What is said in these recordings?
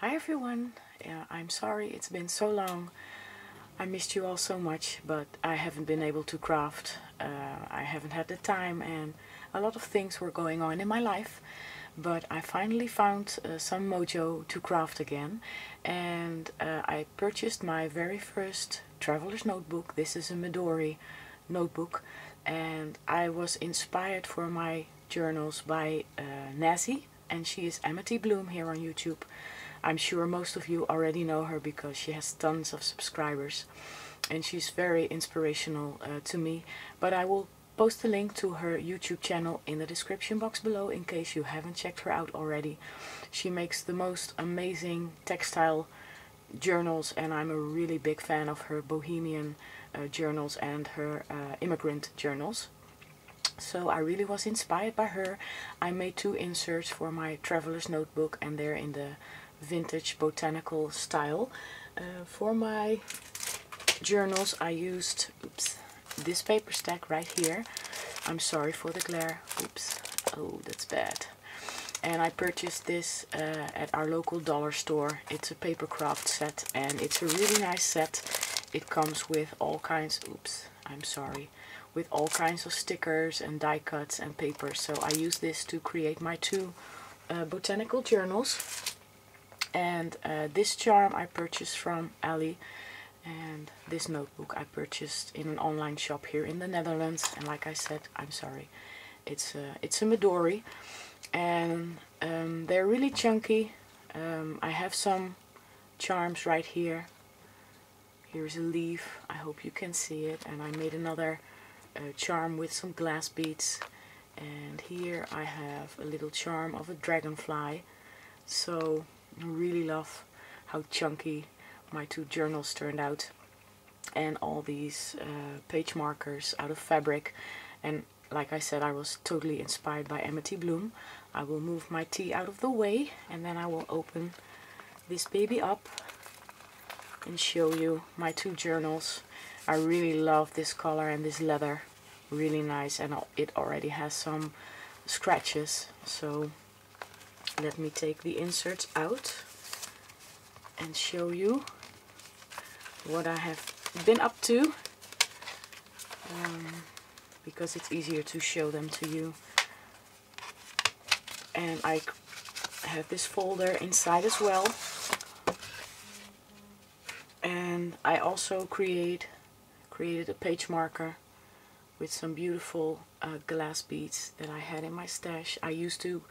Hi everyone, I'm sorry it's been so long. I missed you all so much, but I haven't been able to craft. I haven't had the time and a lot of things were going on in my life. But I finally found some mojo to craft again, and I purchased my very first traveler's notebook. This is a Midori notebook, and I was inspired for my journals by Nazi, and she is Amity Bloom here on YouTube. I'm sure most of you already know her because she has tons of subscribers and she's very inspirational to me. But I will post a link to her YouTube channel in the description box below in case you haven't checked her out already. She makes the most amazing textile journals, and I'm a really big fan of her bohemian journals and her immigrant journals. So I really was inspired by her. I made 2 inserts for my traveler's notebook, and they're in the vintage botanical style. For my journals I used this paper stack right here. I'm sorry for the glare. Oops. Oh, that's bad. And I purchased this at our local dollar store. It's a paper craft set and it's a really nice set. It comes with all kinds, I'm sorry, with all kinds of stickers and die cuts and papers. So I use this to create my 2 botanical journals. And this charm I purchased from Ali, and this notebook I purchased in an online shop here in the Netherlands. And like I said, I'm sorry, it's a Midori, and they're really chunky. I have some charms right here. Here's a leaf, I hope you can see it, and I made another charm with some glass beads. And here I have a little charm of a dragonfly. So I really love how chunky my 2 journals turned out, and all these page markers out of fabric. And like I said, I was totally inspired by Amity Bloom. I will move my tea out of the way and then I will open this baby up and show you my 2 journals. I really love this color and this leather, really nice, and it already has some scratches. So let me take the inserts out and show you what I have been up to, because it's easier to show them to you. And I have this folder inside as well. And I also created a page marker with some beautiful glass beads that I had in my stash. I used to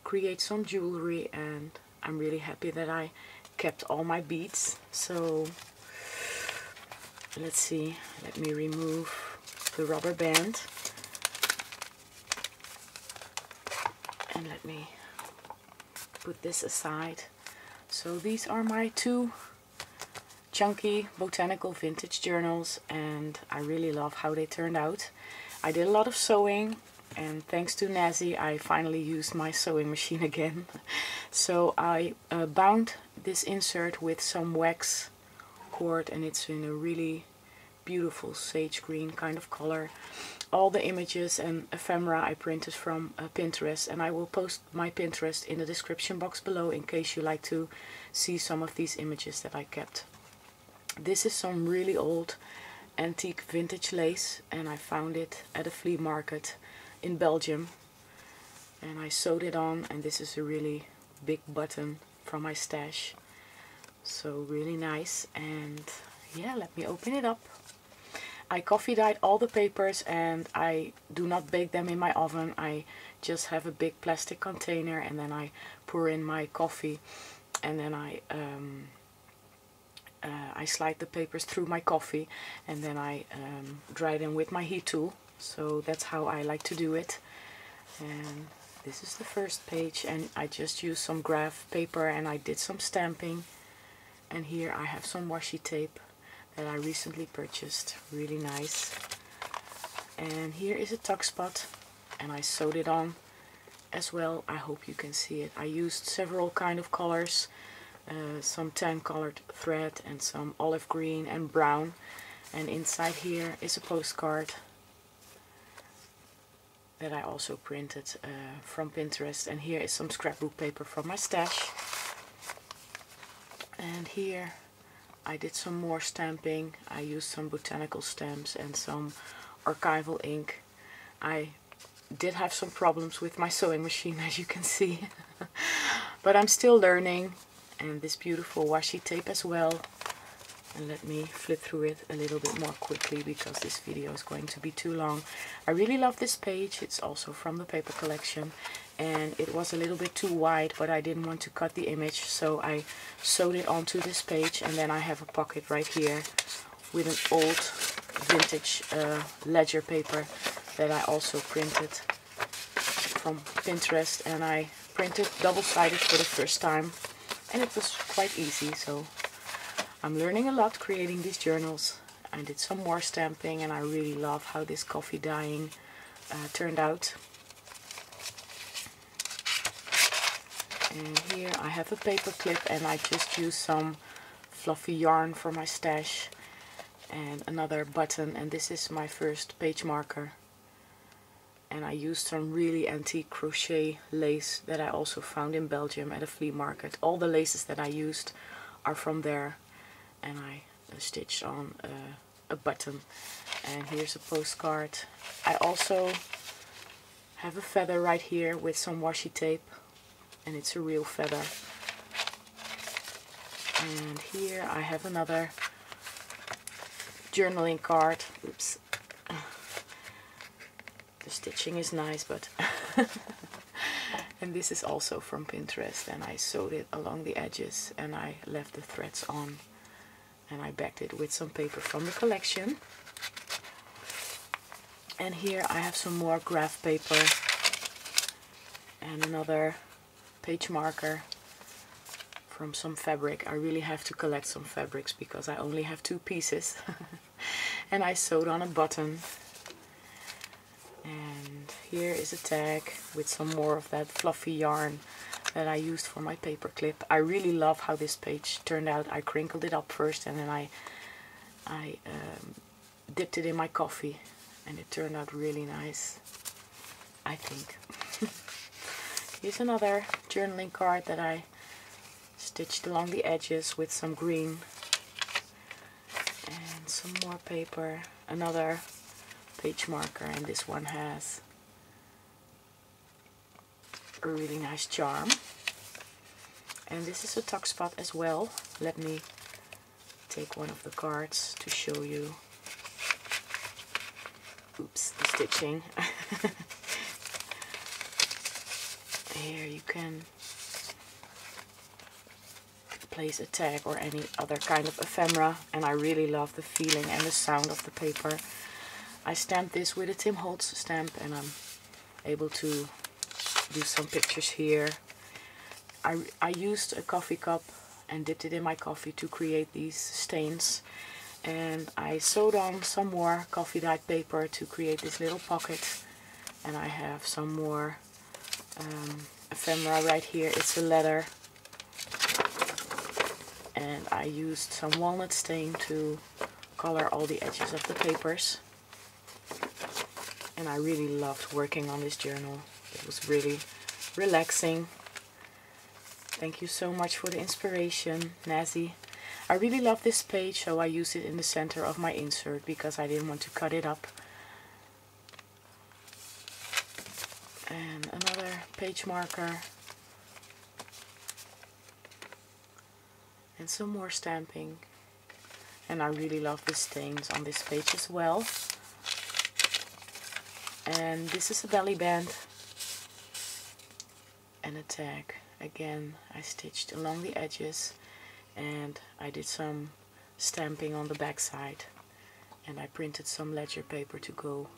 create some jewelry, and I'm really happy that I kept all my beads. So let's see, let me remove the rubber band and let me put this aside. So these are my 2 chunky botanical vintage journals, and I really love how they turned out. I did a lot of sewing, and thanks to Nazi I finally used my sewing machine again. So I bound this insert with some wax cord, and it's in a really beautiful sage green kind of color. All the images and ephemera I printed from Pinterest, and I will post my Pinterest in the description box below in case you like to see some of these images that I kept. This is some really old antique vintage lace, and I found it at a flea market in Belgium, and I sewed it on, and this is a really big button from my stash. So really nice. And yeah, let me open it up. I coffee dyed all the papers, and I do not bake them in my oven. I just have a big plastic container, and then I pour in my coffee, and then I slide the papers through my coffee, and then I dry them with my heat tool. So that's how I like to do it. And this is the first page, and I just used some graph paper and I did some stamping. And here I have some washi tape that I recently purchased, really nice. And here is a tuck spot, and I sewed it on as well. I hope you can see it. I used several kind of colors, some tan colored thread and some olive green and brown. And inside here is a postcard that I also printed from Pinterest. And here is some scrapbook paper from my stash. And here I did some more stamping. I used some botanical stamps and some archival ink. I did have some problems with my sewing machine, as you can see. But I'm still learning. And this beautiful washi tape as well. And let me flip through it a little bit more quickly because this video is going to be too long. I really love this page. It's also from the paper collection. And it was a little bit too wide, but I didn't want to cut the image. So I sewed it onto this page. And then I have a pocket right here with an old vintage ledger paper that I also printed from Pinterest. And I printed double-sided for the first time. And it was quite easy, so I'm learning a lot creating these journals. I did some more stamping and I really love how this coffee dyeing turned out. And here I have a paper clip and I just used some fluffy yarn for my stash and another button, and this is my first page marker. And I used some really antique crochet lace that I also found in Belgium at a flea market. All the laces that I used are from there. And I stitched on a button. And here's a postcard. I also have a feather right here with some washi tape. And it's a real feather. And here I have another journaling card. Oops. The stitching is nice, but and this is also from Pinterest, and I sewed it along the edges and I left the threads on and I backed it with some paper from the collection. And here I have some more graph paper and another page marker from some fabric. I really have to collect some fabrics because I only have 2 pieces. And I sewed on a button. And here is a tag with some more of that fluffy yarn that I used for my paper clip. I really love how this page turned out. I crinkled it up first and then I dipped it in my coffee and it turned out really nice, I think. Here's another journaling card that I stitched along the edges with some green and some more paper. Another page marker, and this one has a really nice charm. And this is a tuck spot as well. Let me take one of the cards to show you. Oops, the stitching. Here you can place a tag or any other kind of ephemera, and I really love the feeling and the sound of the paper. I stamped this with a Tim Holtz stamp and I'm able to do some pictures here. I used a coffee cup and dipped it in my coffee to create these stains. And I sewed on some more coffee dyed paper to create this little pocket. And I have some more ephemera right here. It's a letter. And I used some walnut stain to color all the edges of the papers. And I really loved working on this journal. It was really relaxing. Thank you so much for the inspiration, Nazi. I really love this page, so I use it in the center of my insert because I didn't want to cut it up. And another page marker. And some more stamping. And I really love the stains on this page as well. And this is a belly band and a tag. Again, I stitched along the edges and I did some stamping on the back side, and I printed some ledger paper to go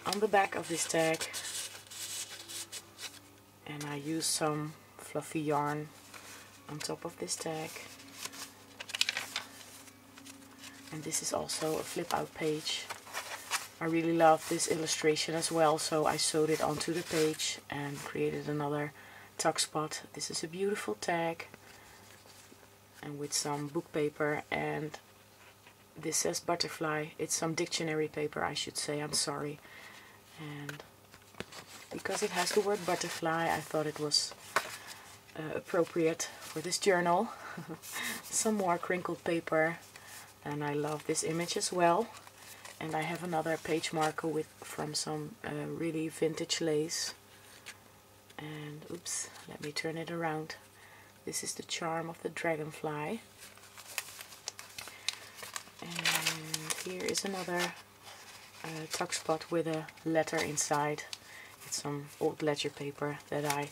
on the back of this tag, and I used some fluffy yarn on top of this tag. And this is also a flip out page. I really love this illustration as well, so I sewed it onto the page and created another tuck spot. This is a beautiful tag and with some book paper, and this says butterfly. It's some dictionary paper, I should say, I'm sorry. And because it has the word butterfly, I thought it was appropriate for this journal. some more crinkled paper, and I love this image as well. And I have another page marker from some really vintage lace. And oops, let me turn it around. This is the charm of the dragonfly. And here is another tuck spot with a letter inside. It's some old ledger paper that I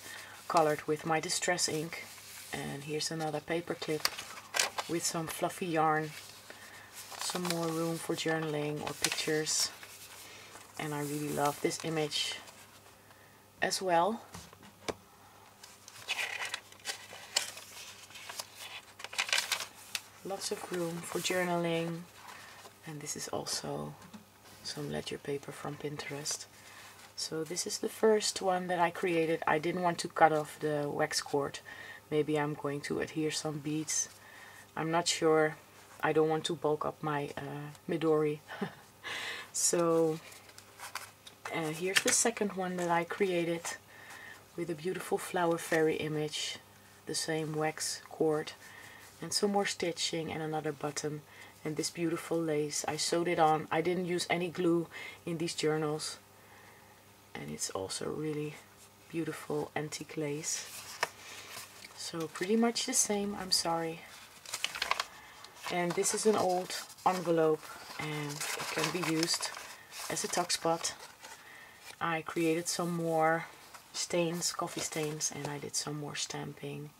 colored with my distress ink. And here's another paper clip with some fluffy yarn. Some more room for journaling or pictures. And I really love this image as well. Lots of room for journaling. And this is also some ledger paper from Pinterest. So this is the first one that I created. I didn't want to cut off the wax cord. Maybe I'm going to adhere some beads. I'm not sure. I don't want to bulk up my Midori. So here's the second one that I created with a beautiful flower fairy image. The same wax cord and some more stitching and another button. And this beautiful lace. I sewed it on. I didn't use any glue in these journals. And it's also really beautiful antique lace. So pretty much the same, I'm sorry. And this is an old envelope and it can be used as a tuck spot. I created some more stains, coffee stains, and I did some more stamping.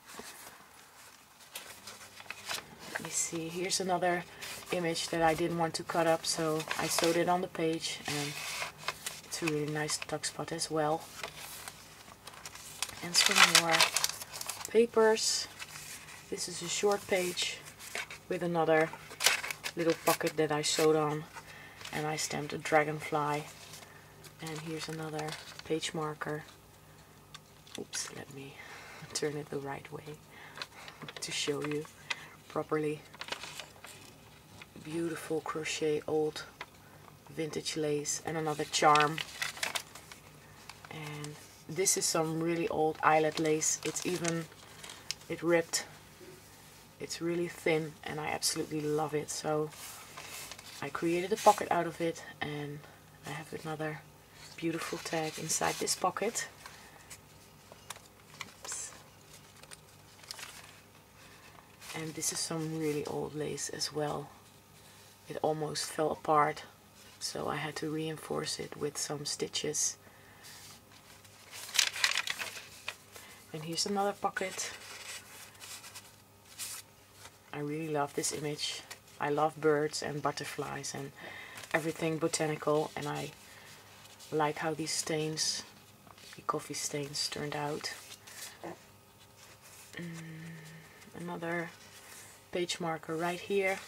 Let me see, here's another image that I didn't want to cut up, so I sewed it on the page, and it's a really nice tuck spot as well. And some more papers. This is a short page with another little pocket that I sewed on, and I stamped a dragonfly. And here's another page marker. Oops, let me turn it the right way to show you properly. Beautiful crochet old vintage lace and another charm. And this is some really old eyelet lace. It ripped. It's really thin and I absolutely love it. So I created a pocket out of it, and I have another beautiful tag inside this pocket. Oops. And this is some really old lace as well. It almost fell apart, so I had to reinforce it with some stitches. And here's another pocket. I really love this image. I love birds and butterflies and everything botanical, and I like how these stains, the coffee stains, turned out. Another page marker right here.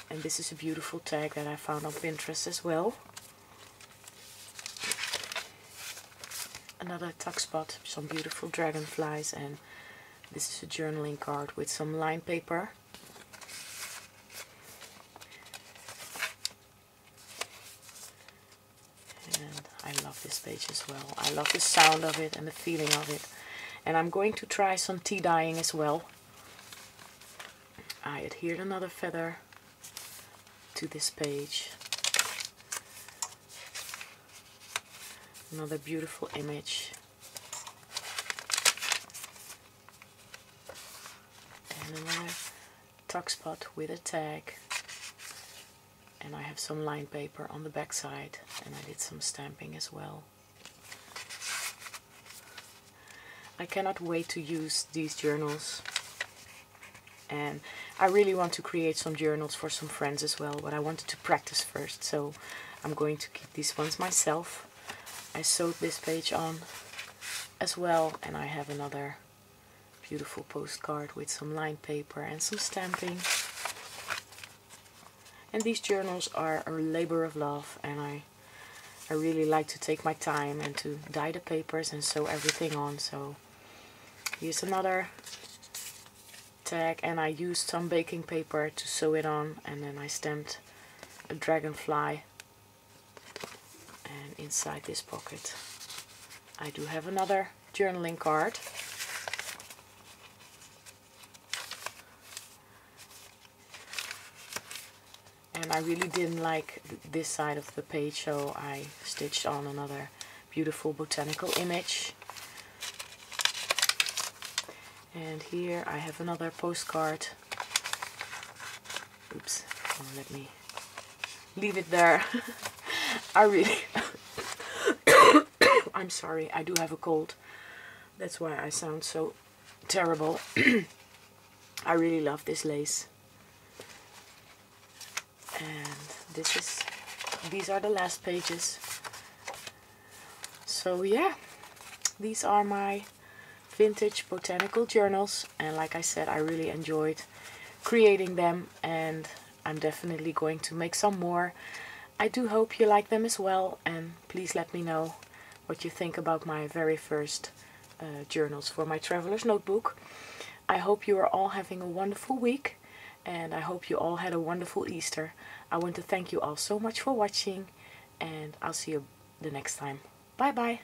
And this is a beautiful tag that I found on Pinterest as well. Another tuck spot, some beautiful dragonflies, and this is a journaling card with some line paper. And I love this page as well. I love the sound of it and the feeling of it. And I'm going to try some tea dyeing as well. I adhered another feather to this page. Another beautiful image. And another tuck spot with a tag. And I have some line paper on the back side, and I did some stamping as well. I cannot wait to use these journals. And I really want to create some journals for some friends as well, but I wanted to practice first, so I'm going to keep these ones myself. I sewed this page on as well, and I have another beautiful postcard with some line paper and some stamping. And these journals are a labor of love, and I really like to take my time and to dye the papers and sew everything on. So here's another tag, and I used some baking paper to sew it on, and then I stamped a dragonfly. And inside this pocket I do have another journaling card. and I really didn't like this side of the page, so I stitched on another beautiful botanical image. And here I have another postcard. Oops, oh, let me leave it there. I really I'm sorry, I do have a cold. That's why I sound so terrible. I really love this lace. And these are the last pages. So yeah, these are my vintage botanical journals, and like I said, I really enjoyed creating them, and I'm definitely going to make some more. I do hope you like them as well, and please let me know what you think about my very first journals for my traveler's notebook. I hope you are all having a wonderful week, and I hope you all had a wonderful Easter. I want to thank you all so much for watching, and I'll see you the next time. Bye bye!